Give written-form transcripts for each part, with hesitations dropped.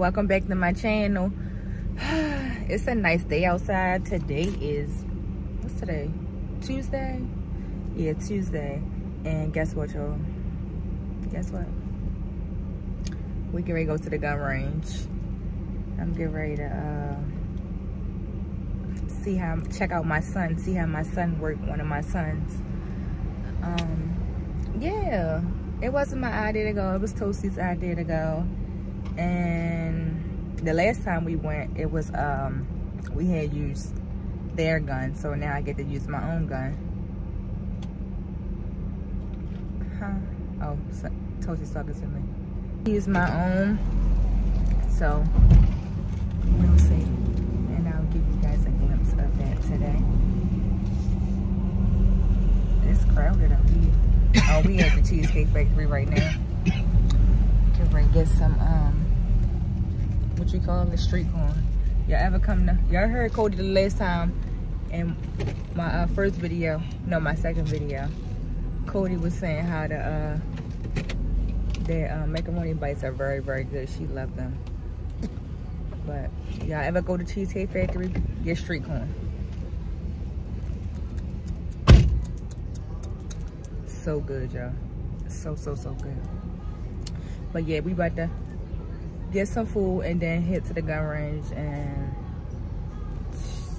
welcome back to my channel. It's a nice day outside. Today is, what's today? Tuesday? Yeah, Tuesday. And guess what, y'all? Guess what? We can ready to go to the gun range. I'm getting ready to check out my son, see how my son worked, one of my sons. Yeah, it wasn't my idea to go, it was Toasty's idea to go. And the last time we went, it was we had used their gun, so now I get to use my own gun. Oh, so Toasty's talking to me. Use my own, so we'll see, and I'll give you guys a glimpse of that today. It's crowded out here. Oh, we at the Cheesecake Factory right now. Get ready to get some what you call the street corn. Y'all ever come to? Y'all heard Cody the last time in my first video? No, my second video. Cody was saying how the their macaroni bites are very, very good. She loved them. But y'all ever go to Cheesecake Factory? Get street corn. So good, y'all. So good. But yeah, we about to get some food and then head to the gun range and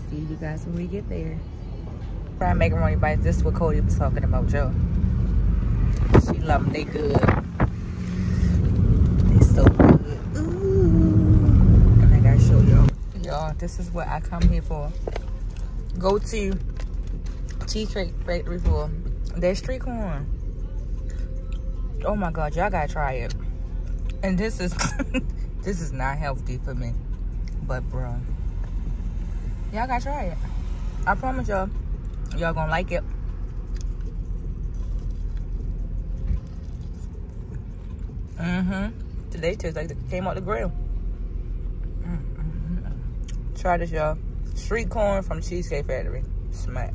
see you guys when we get there. Fried macaroni bites. This is what Cody was talking about, Joe. She love them. They good. They so good. Ooh. And I gotta show y'all. Y'all, this is what I come here for. Go to Cheesecake Factory for their street corn. Oh my God, y'all gotta try it. And this is this is not healthy for me, but bro, y'all gotta try it. I promise y'all, y'all gonna like it. Today tastes like it came out the grill. Try this, y'all. Street corn from Cheesecake Factory. Smack.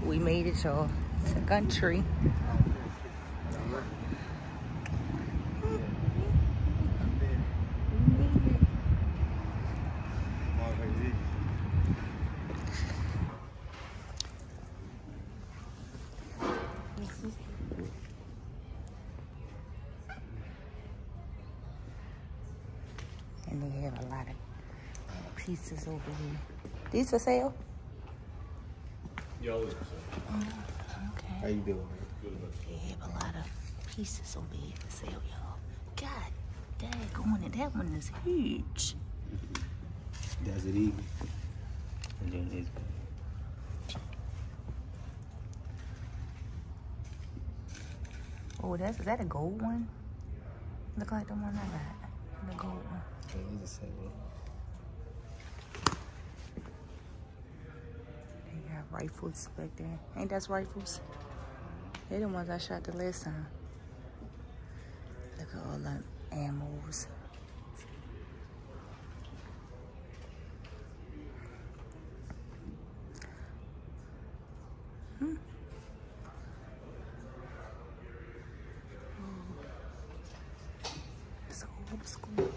We made it, y'all. It's a country. And they have a lot of pieces over here. These for sale? Yeah, all for sale. Okay. How you doing, man? They have a lot of pieces over here for sale, y'all. God daggone it, that one is huge. That's it even. And then this. Oh, is that a gold one? Look like the one I got. The gold one. Yeah, it's the same one. They got rifles back there. Ain't that rifles? They're the ones I shot the last time. Look at all them ammos. It's old school.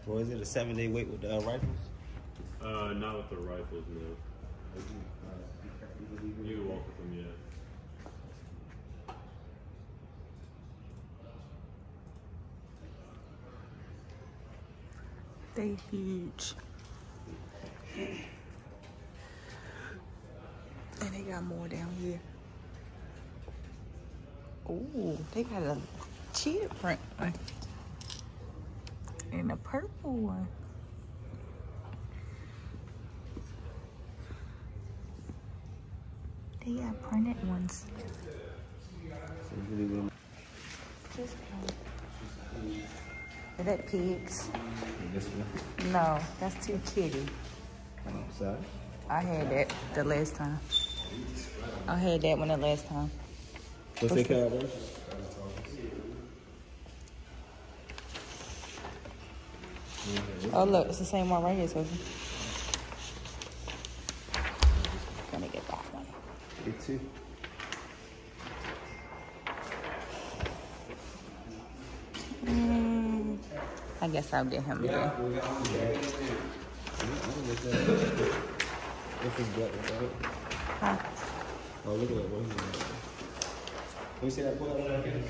Or is it a 7-day wait with the rifles? Not with the rifles, no. You can walk with them, yeah. They huge. And they got more down here. Oh, they got a cheetah print one. And a purple one. They got printed ones. Just is that pigs? This one? No, that's too kitty. Sorry? I had that the last time. I had that one the last time. What's that called, bro? Oh look, it's the same one right here, Sophie. Let me get that one. it too. I guess I'll get him again. Huh? Oh, look at that. What he's doing. Let me see that. Pull that one again.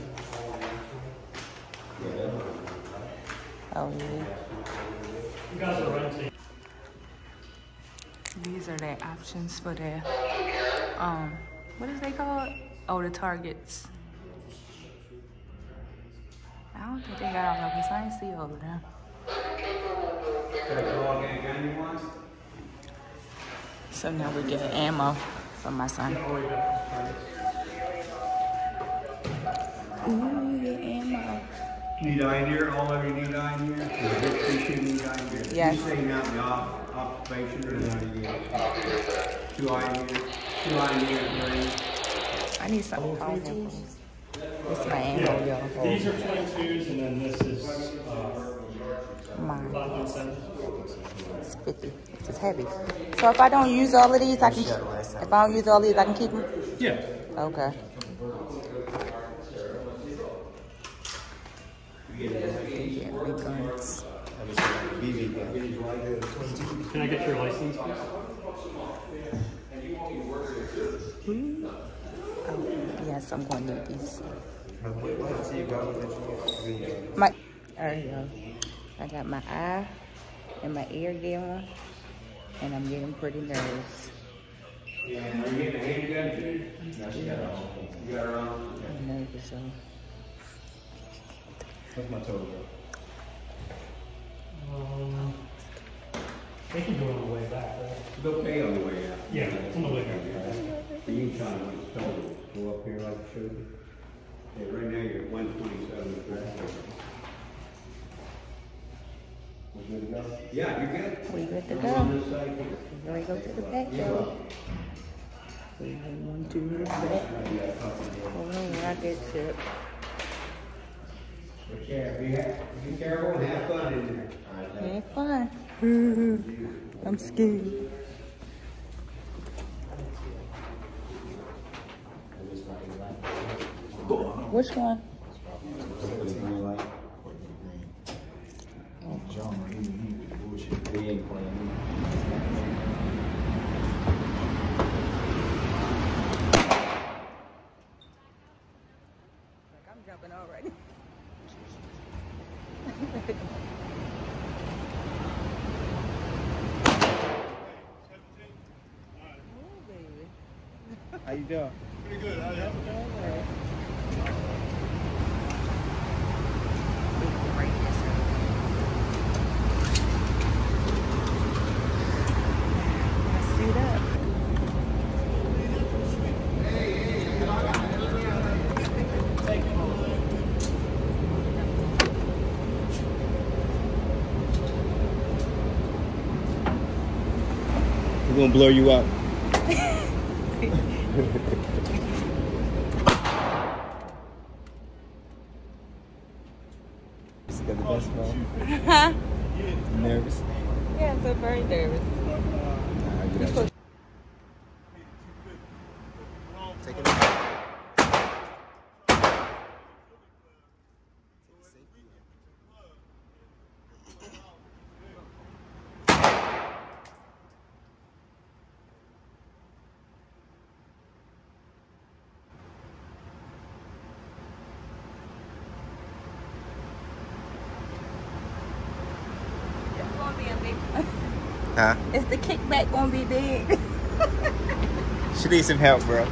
Oh, yeah. You guys are renting. These are their options for their, what is they called? Oh, the targets. I don't think they got all of them, so I didn't see all of them. So now we're getting ammo for my son. Ooh, the ammo. Need iron here? All of you need iron here? Need iron here? Yes. You staying out in the occupation or not? You get 2 iron here, 2 iron here, 3. I need something powerful. This is my ammo, y'all. These are 22s, and then this is Mine. 5.7. It's 50. It's heavy. So if I don't use all of these, I can. If I don't use all of these, I can keep them. Yeah. Okay. Yeah, big guns. Can I get your license? Oh, yes, I'm going to need these. There you go. I got my eye and my ear gear on, and I'm getting pretty nervous. Are you getting a handgun too? You got her on? I'm nervous, so. What's my total? They can do it on the way back, right? They'll pay on the way out. Yeah, it's on the way back. You can try to total. Go up here like I showed you. Yeah, right now you're at 127. We good to go? Yeah, you're good. We good to We're go. on this side here. We're gonna go to the back door. We want to the back. Hold on, I get shit. But yeah, be careful and have fun in there. Have fun. I'm scared. Which one? I'm jumping already. How you doing? Pretty good. How you Suit up. We're gonna blur you out. Got the best phone. Huh? You nervous? Yeah, I'm so very nervous. Nah, get out. Take it. It's gonna be a big. Huh? Is the kickback gonna be big? She needs some help, bro.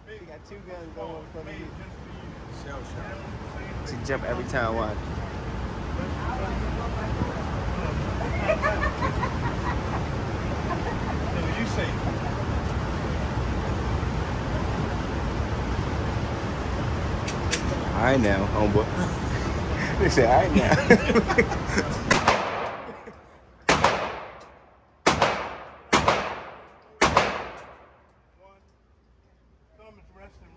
We got 2 guns going for me. She jump every time. Watch. You say. All right now, homeboy. They say, all right now. Resting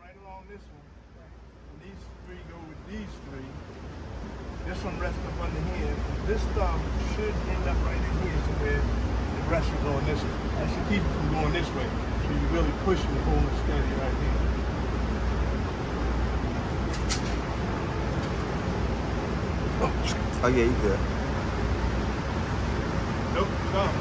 this one. And these three go with these three. This one rests up under here. This thumb should end up right in here somewhere. The rest is on this one. That should keep it from going this way. So you're really pushing the whole steady right here. Oh yeah, you good. Nope, thumb.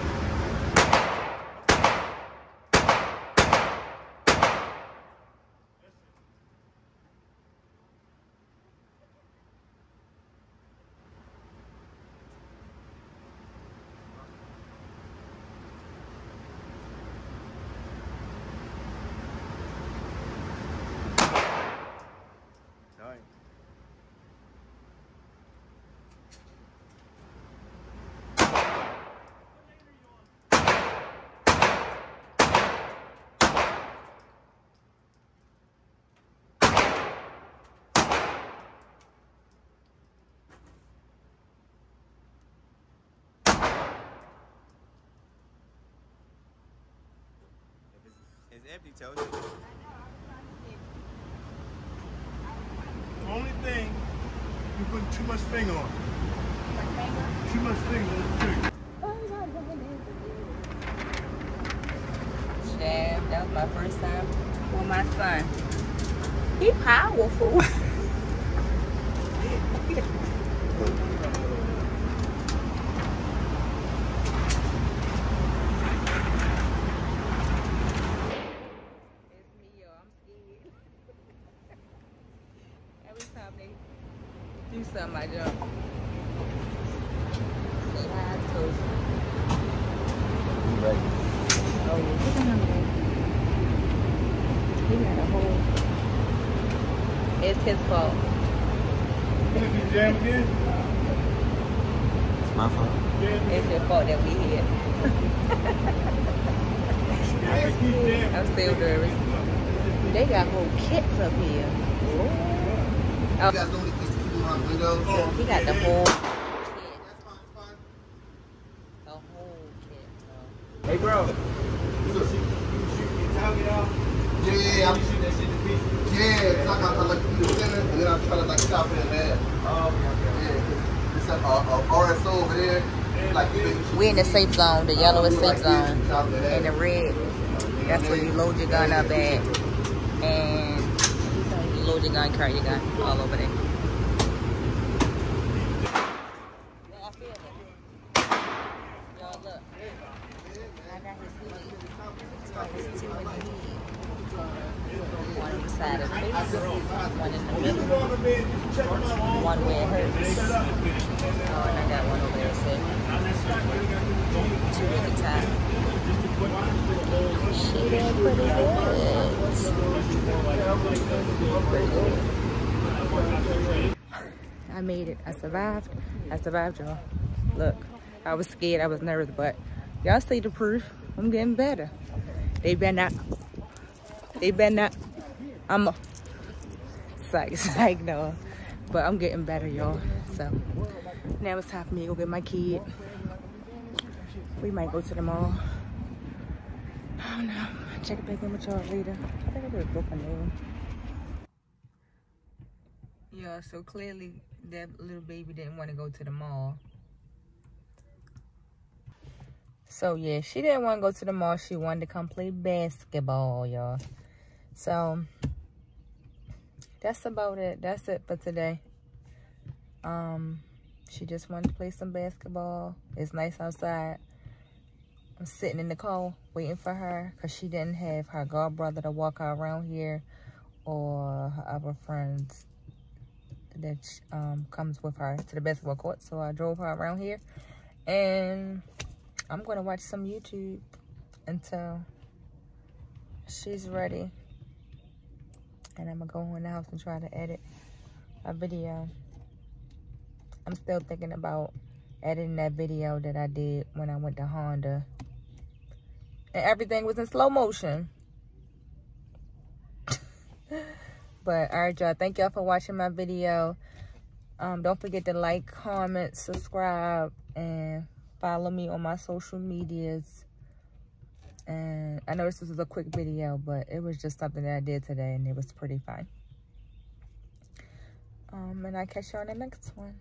It's empty, Toast. The only thing, you put too much finger on. Too much finger on the trigger. Jam, that was my first time with my son. He powerful. Do something, I jump. Say hi, Toast. Right. Oh, yeah. Look at him, man. He got a whole... It's his fault. Did you jam again? It's my fault. It's your fault that we here. I'm still nervous. They got whole kits up here. Oh. You guys know what these people on windows? He got the whole kit. The whole kit, bro. Hey, bro. Yeah, yeah, I like to do the center, and then I'm trying to like stop it in there. Oh, yeah. It's a RSO over there. Like, We're in the safe zone. The yellow is safe zone. And the red, that's where you load your gun up at. And you load your gun, carry your gun all over there. Yeah, I feel it. Y'all look. I got his hoodie. His two in the head. One beside his face, one in the middle, one where it hurts. Oh, and I got one over there, so two at the top. She did pretty good. I made it. I survived. I survived, y'all. Look, I was scared. I was nervous, but y'all see the proof. I'm getting better. They better not. They better not. I'm a psych, no. But I'm getting better, y'all. So now it's time for me to go get my kid. We might go to the mall. I don't know. Check it back in with y'all later. I think I would have broke my nose. Yeah, so clearly that little baby didn't want to go to the mall. So yeah, she didn't want to go to the mall. She wanted to come play basketball, y'all. So that's about it. That's it for today. She just wanted to play some basketball. It's nice outside. I'm sitting in the car waiting for her because she didn't have her godbrother to walk her around here or her other friends that comes with her to the basketball court. So I drove her around here, and I'm gonna watch some YouTube until she's ready. And I'm gonna go in the house and try to edit a video. I'm still thinking about editing that video that I did when I went to Honda. And everything was in slow motion. But all right, y'all, thank y'all for watching my video. Don't forget to like, comment, subscribe, and follow me on my social medias. And I know this was a quick video, but it was just something that I did today, and it was pretty fun. And I'll catch you on the next one.